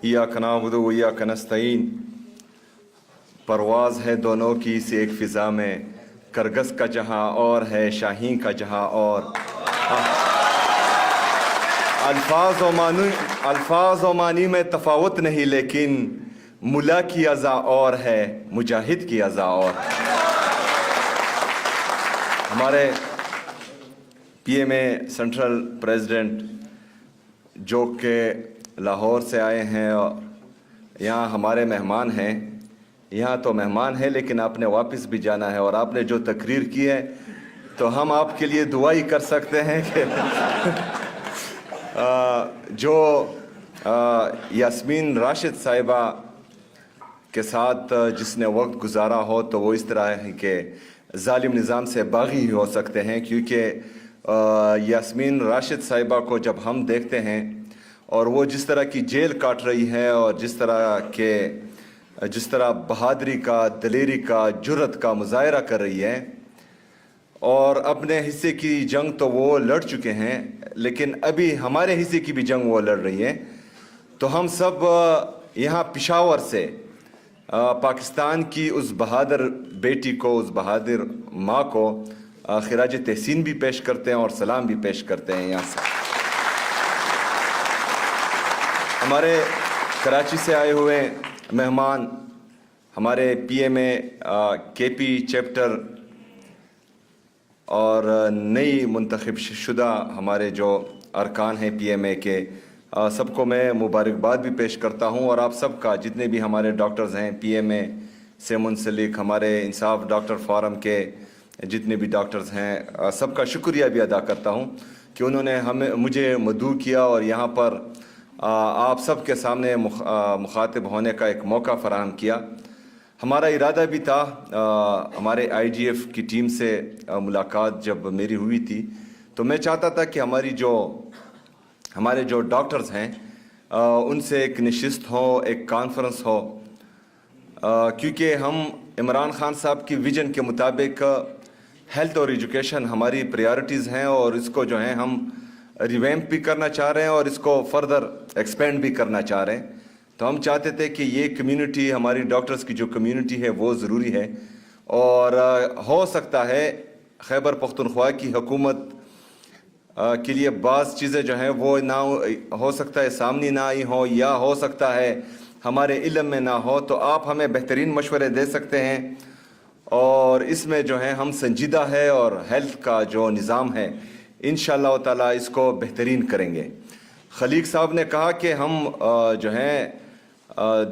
इय्याक नअबुदु व इय्याक नस्तईन। परवाज़ है दोनों की सी एक फ़िज़ा में, करगस का जहाँ और है शाहीन का जहाँ और। अल्फाज व मानी में तफावत नहीं, लेकिन मुला की अज़ा और है मुजाहिद की अज़ा और। हमारे पीएमए सेंट्रल प्रेसिडेंट जो कि लाहौर से आए हैं और यहाँ हमारे मेहमान हैं, यहाँ तो मेहमान हैं लेकिन आपने वापस भी जाना है, और आपने जो तकरीर की है तो हम आपके लिए दुआ ही कर सकते हैं कि जो यास्मीन राशिद साहिबा के साथ जिसने वक्त गुजारा हो तो वो इस तरह के जालिम निज़ाम से बागी ही हो सकते हैं, क्योंकि यास्मीन राशिद साहिबा को जब हम देखते हैं और वो जिस तरह की जेल काट रही है और जिस तरह बहादुरी का, दलेरी का, जुर्रत का मुजाहरा कर रही है, और अपने हिस्से की जंग तो वो लड़ चुके हैं लेकिन अभी हमारे हिस्से की भी जंग वो लड़ रही है, तो हम सब यहाँ पेशावर से पाकिस्तान की उस बहादुर बेटी को, उस बहादुर माँ को खिराज तहसीन भी पेश करते हैं और सलाम भी पेश करते हैं। यहाँ से हमारे कराची से आए हुए मेहमान, हमारे पीएमए केपी चैप्टर और नई मुंतखब शुदा हमारे जो अरकान हैं पीएमए के, सबको मैं मुबारकबाद भी पेश करता हूं, और आप सबका, जितने भी हमारे डॉक्टर्स हैं पीएमए से मुंसलिक, हमारे इंसाफ डॉक्टर फोरम के जितने भी डॉक्टर्स हैं, सबका शुक्रिया भी अदा करता हूं कि उन्होंने मुझे मदऊ किया और यहाँ पर आप सब के सामने मुखातिब होने का एक मौका फराहम किया। हमारा इरादा भी था, हमारे आईजीएफ की टीम से मुलाकात जब मेरी हुई थी तो मैं चाहता था कि हमारे जो डॉक्टर्स हैं उनसे एक नशिस्त हो, एक कॉन्फ्रेंस हो, क्योंकि हम इमरान खान साहब की विजन के मुताबिक हेल्थ और एजुकेशन हमारी प्रायोरिटीज़ हैं, और इसको जो है हम रिवैम्प भी करना चाह रहे हैं और इसको फर्दर एक्सपेंड भी करना चाह रहे हैं। तो हम चाहते थे कि ये कम्युनिटी, हमारी डॉक्टर्स की जो कम्युनिटी है वो ज़रूरी है, और हो सकता है खैबर पख्तूनख्वा की हुकूमत के लिए बाज़ चीज़ें जो हैं वो ना हो सकता है सामने ना आई हो, या हो सकता है हमारे इल्म में ना हो, तो आप हमें बेहतरीन मशवरे दे सकते हैं, और इसमें जो है हम संजीदा है और हेल्थ का जो निज़ाम है इंशाअल्लाह ताला इसको बेहतरीन करेंगे। खलीक साहब ने कहा कि हम जो हैं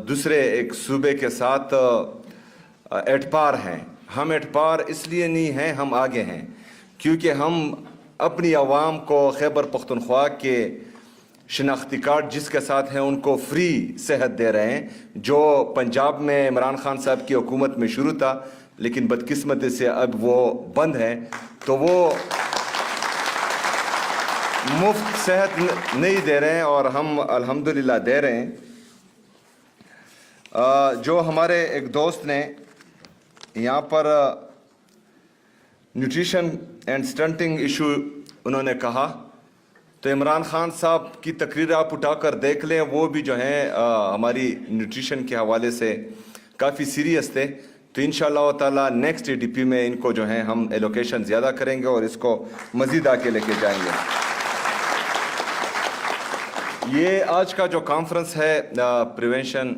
दूसरे एक सूबे के साथ एटपार हैं। हम एटपार इसलिए नहीं हैं, हम आगे हैं, क्योंकि हम अपनी आवाम को खैबर पख्तूनख्वा के शनाख्ती कार्ड जिसके साथ हैं उनको फ्री सेहत दे रहे हैं, जो पंजाब में इमरान खान साहब की हुकूमत में शुरू था लेकिन बदकिस्मती से अब वो बंद है, तो वो मुफ्त सेहत नहीं दे रहे हैं और हम अल्हम्दुलिल्लाह दे रहे हैं। जो हमारे एक दोस्त ने यहाँ पर न्यूट्रिशन एंड स्टंटिंग इशू उन्होंने कहा, तो इमरान खान साहब की तकरीर आप उठाकर देख लें, वो भी जो है हमारी न्यूट्रिशन के हवाले से काफ़ी सीरियस थे। तो इंशाअल्लाह ताला नेक्स्ट एडीपी में इनको जो है हम एलोकेशन ज़्यादा करेंगे और इसको मज़ीद आके लेके जाएंगे। ये आज का जो कॉन्फ्रेंस है प्रिवेंशन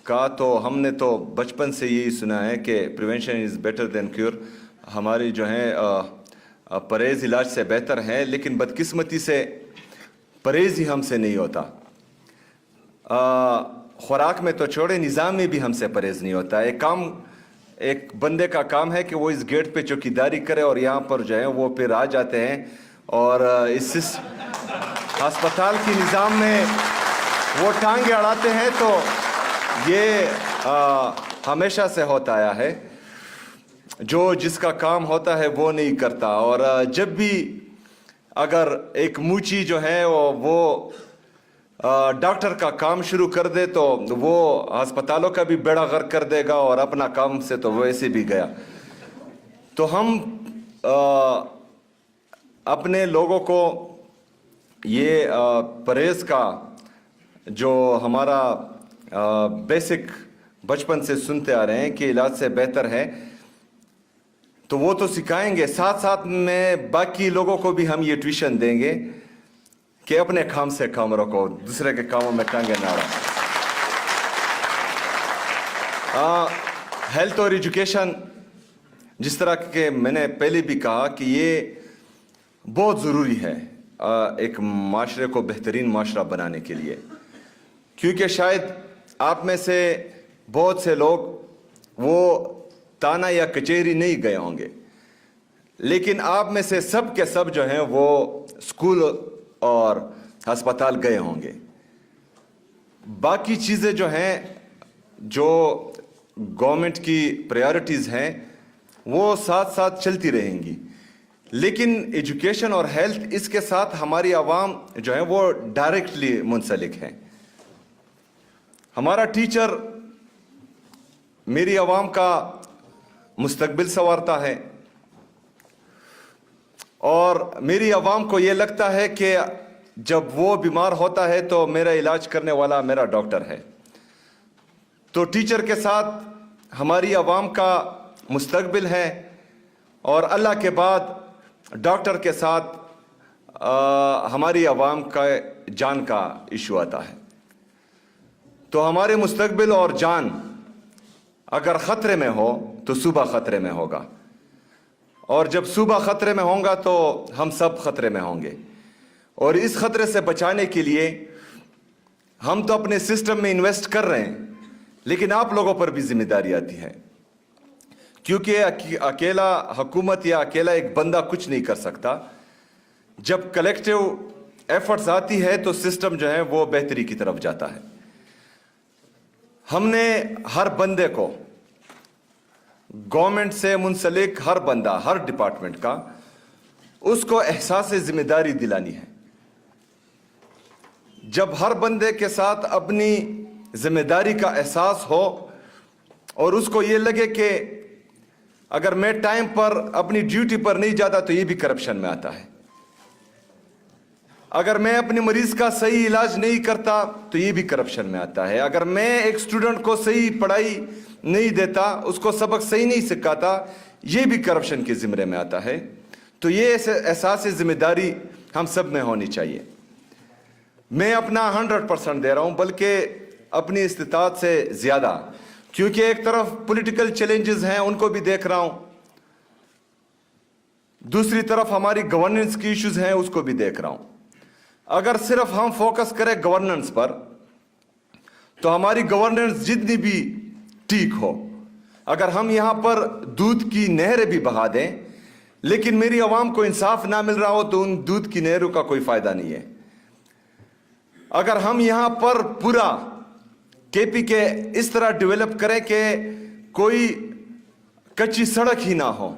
का, तो हमने तो बचपन से यही सुना है कि prevention is better than cure. हमारी जो है परहेज़ इलाज से बेहतर है, लेकिन बदकिस्मती से परहेज़ ही हमसे नहीं होता। खुराक में तो छोड़े, निज़ाम में भी हमसे परहेज़ नहीं होता। एक बंदे का काम है कि वो इस गेट पे चौकीदारी करे और यहाँ पर जो है वो फिर आ जाते हैं, और इस अस्पताल की निज़ाम में वो टांगे अड़ाते हैं। तो ये हमेशा से होता आया है, जो जिसका काम होता है वो नहीं करता, और जब भी अगर एक मूची जो है वो डॉक्टर का काम शुरू कर दे तो वो अस्पतालों का भी बेड़ा गर्क कर देगा और अपना काम से तो वैसे भी गया। तो हम अपने लोगों को ये परहेज़ का जो हमारा बेसिक बचपन से सुनते आ रहे हैं कि इलाज से बेहतर है, तो वो तो सिखाएंगे, साथ साथ में बाकी लोगों को भी हम ये ट्यूशन देंगे कि अपने काम से काम रखो, दूसरे के कामों में टांगे ना अड़ाओ। हेल्थ और एजुकेशन, जिस तरह के मैंने पहले भी कहा कि ये बहुत ज़रूरी है एक माशरे को बेहतरीन माशरा बनाने के लिए, क्योंकि शायद आप में से बहुत से लोग वो ताना या कचहरी नहीं गए होंगे, लेकिन आप में से सब के सब जो हैं वो स्कूल और अस्पताल गए होंगे। बाकी चीज़ें जो हैं, जो गवर्नमेंट की प्रायोरिटीज़ हैं, वो साथ साथ चलती रहेंगी, लेकिन एजुकेशन और हेल्थ, इसके साथ हमारी आवाम जो है वो डायरेक्टली मुंसलिक हैं। हमारा टीचर मेरी आवाम का मुस्तकबिल संवारता है, और मेरी आवाम को ये लगता है कि जब वो बीमार होता है तो मेरा इलाज करने वाला मेरा डॉक्टर है। तो टीचर के साथ हमारी आवाम का मुस्तकबिल है, और अल्लाह के बाद डॉक्टर के साथ हमारी आवाम का जान का इशू आता है। तो हमारे मुस्तकबिल और जान अगर ख़तरे में हो तो सुबह ख़तरे में होगा, और जब सुबह ख़तरे में होगा तो हम सब ख़तरे में होंगे। और इस ख़तरे से बचाने के लिए हम तो अपने सिस्टम में इन्वेस्ट कर रहे हैं, लेकिन आप लोगों पर भी जिम्मेदारी आती है, क्योंकि अकेला हुकूमत या अकेला एक बंदा कुछ नहीं कर सकता। जब कलेक्टिव एफर्ट्स आती है तो सिस्टम जो है वो बेहतरी की तरफ जाता है। हमने हर बंदे को, गवर्नमेंट से मुंसलिक हर बंदा, हर डिपार्टमेंट का, उसको एहसास जिम्मेदारी दिलानी है। जब हर बंदे के साथ अपनी जिम्मेदारी का एहसास हो और उसको ये लगे कि अगर मैं टाइम पर अपनी ड्यूटी पर नहीं जाता तो ये भी करप्शन में आता है, अगर मैं अपने मरीज का सही इलाज नहीं करता तो ये भी करप्शन में आता है, अगर मैं एक स्टूडेंट को सही पढ़ाई नहीं देता, उसको सबक सही नहीं सिखाता, ये भी करप्शन के ज़िम्मे में आता है। तो ये एहसास जिम्मेदारी हम सब में होनी चाहिए। मैं अपना 100% दे रहा हूँ, बल्कि अपनी इस्तिताअत से ज़्यादा, क्योंकि एक तरफ पॉलिटिकल चैलेंजेस हैं, उनको भी देख रहा हूँ, दूसरी तरफ हमारी गवर्नेंस की इश्यूज हैं, उसको भी देख रहा हूँ। अगर सिर्फ हम फोकस करें गवर्नेंस पर तो हमारी गवर्नेंस जितनी भी ठीक हो, अगर हम यहाँ पर दूध की नहरें भी बहा दें लेकिन मेरी आवाम को इंसाफ ना मिल रहा हो तो उन दूध की नहरों का कोई फायदा नहीं है। अगर हम यहाँ पर पूरा केपी के इस तरह डेवलप करें कि कोई कच्ची सड़क ही ना हो,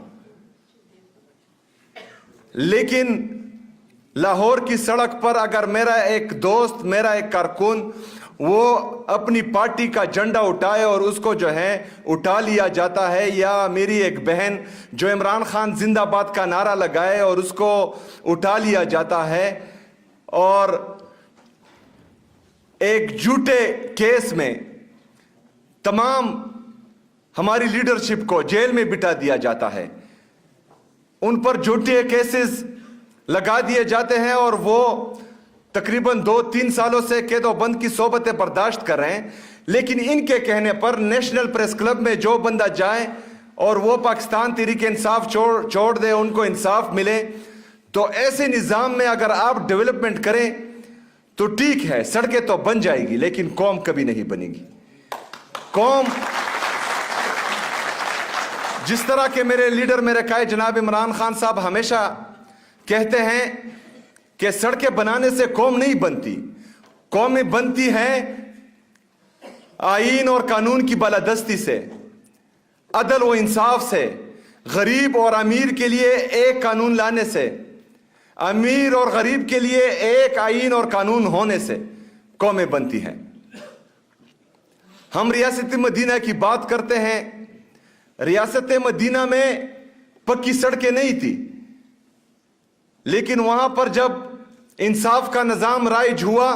लेकिन लाहौर की सड़क पर अगर मेरा एक दोस्त, मेरा एक कारकुन, वो अपनी पार्टी का झंडा उठाए और उसको जो है उठा लिया जाता है, या मेरी एक बहन जो इमरान खान जिंदाबाद का नारा लगाए और उसको उठा लिया जाता है, और एक झूठे केस में तमाम हमारी लीडरशिप को जेल में बिठा दिया जाता है, उन पर झूठे केसेस लगा दिए जाते हैं और वो तकरीबन 2-3 सालों से कैदोबंद की सोबतें बर्दाश्त कर रहे हैं। लेकिन इनके कहने पर नेशनल प्रेस क्लब में जो बंदा जाए और वो पाकिस्तान तहरीक इंसाफ छोड़ दे, उनको इंसाफ मिले। तो ऐसे निज़ाम में अगर आप डेवलपमेंट करें तो ठीक है, सड़कें तो बन जाएगी, लेकिन कौम कभी नहीं बनेगी। कौम, जिस तरह के मेरे लीडर, मेरे कायद जनाब इमरान खान साहब हमेशा कहते हैं कि सड़कें बनाने से कौम नहीं बनती, कौमें बनती हैं आईन और कानून की बालादस्ती से, अदल व इंसाफ से, गरीब और अमीर के लिए एक कानून लाने से, अमीर और गरीब के लिए एक आईन और कानून होने से कौमें बनती हैं। हम रियासत मदीना की बात करते हैं, रियासत मदीना में पक्की सड़कें नहीं थी, लेकिन वहां पर जब इंसाफ का निज़ाम राइज हुआ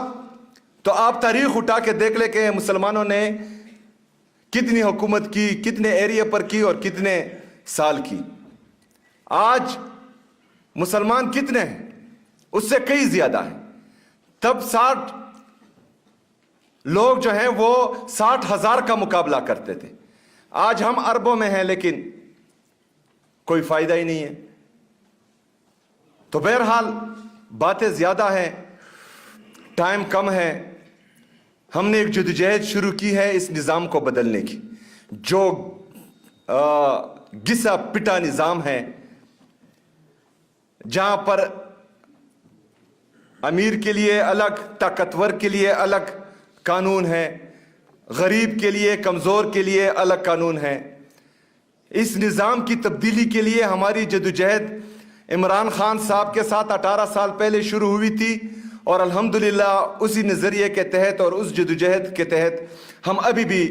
तो आप तारीख उठा के देख ले कि मुसलमानों ने कितनी हुकूमत की, कितने एरिया पर की और कितने साल की। आज मुसलमान कितने हैं? उससे कई ज्यादा है। तब 60 लोग जो हैं वो 60,000 का मुकाबला करते थे। आज हम अरबों में हैं लेकिन कोई फायदा ही नहीं है। तो बहरहाल बातें ज्यादा हैं, टाइम कम है। हमने एक जद्दोजहद शुरू की है इस निज़ाम को बदलने की, जो घिसा पिटा निज़ाम है, जहां पर अमीर के लिए अलग, ताकतवर के लिए अलग कानून है, गरीब के लिए, कमज़ोर के लिए अलग कानून है। इस निज़ाम की तब्दीली के लिए हमारी जद्दोजहद इमरान खान साहब के साथ 18 साल पहले शुरू हुई थी और अल्हम्दुलिल्लाह उसी नज़रिए के तहत और उस जद्दोजहद के तहत हम अभी भी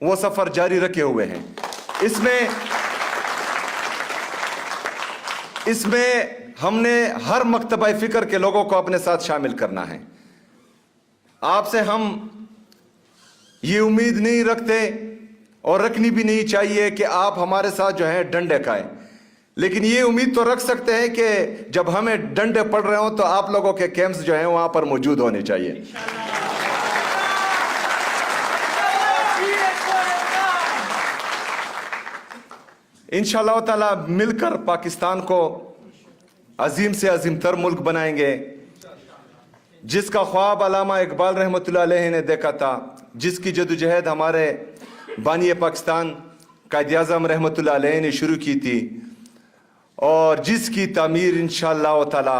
वो सफ़र जारी रखे हुए हैं। इसमें हमने हर मकतबा फ़िक्र के लोगों को अपने साथ शामिल करना है। आपसे हम ये उम्मीद नहीं रखते और रखनी भी नहीं चाहिए कि आप हमारे साथ जो है डंडे खाएं, लेकिन ये उम्मीद तो रख सकते हैं कि जब हमें डंडे पड़ रहे हो तो आप लोगों के कैंप्स जो हैं वहां पर मौजूद होने चाहिए। इंशाअल्लाह ताला मिलकर पाकिस्तान को अजीम से अजीम तर मुल्क बनाएंगे, जिसका ख्वाब अल्लामा इकबाल रहमतुल्लाह अलैह ने देखा था, जिसकी जद्दोजहद हमारे बानी पाकिस्तान कायद आज़म रहमतुल्लाह अलैह ने शुरू की थी और जिसकी तामीर इंशाअल्लाह ताला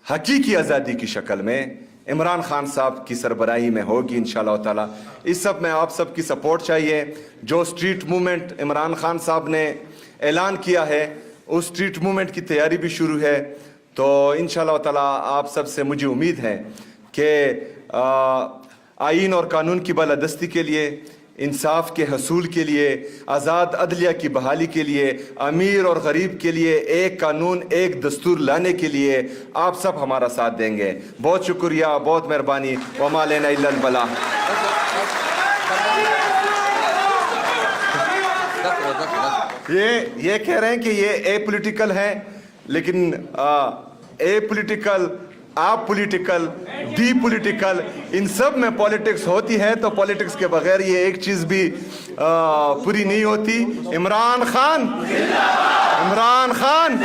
हकीकी आज़ादी की शक्ल में इमरान खान साहब की सरबराही में होगी इंशाअल्लाह ताला। इस सब में आप सब की सपोर्ट चाहिए। जो स्ट्रीट मूवमेंट इमरान खान साहब ने ऐलान किया है, उस स्ट्रीट मूवमेंट की तैयारी भी शुरू है। तो इंशाअल्लाह ताला आप सब से मुझे उम्मीद है कि आईन और कानून की बालादस्ती के लिए, इंसाफ के हसूल के लिए, आज़ाद अदलिया की बहाली के लिए, अमीर और गरीब के लिए एक कानून, एक दस्तूर लाने के लिए आप सब हमारा साथ देंगे। बहुत शुक्रिया, बहुत मेहरबानी। वमा लेना इल्लल बलाग। ये कह रहे हैं कि ये ए पॉलिटिकल है, लेकिन ए पॉलिटिकल, आप पॉलिटिकल, डी पॉलिटिकल, इन सब में पॉलिटिक्स होती है। तो पॉलिटिक्स के बगैर ये एक चीज भी पूरी नहीं होती। इमरान खान, इमरान खान।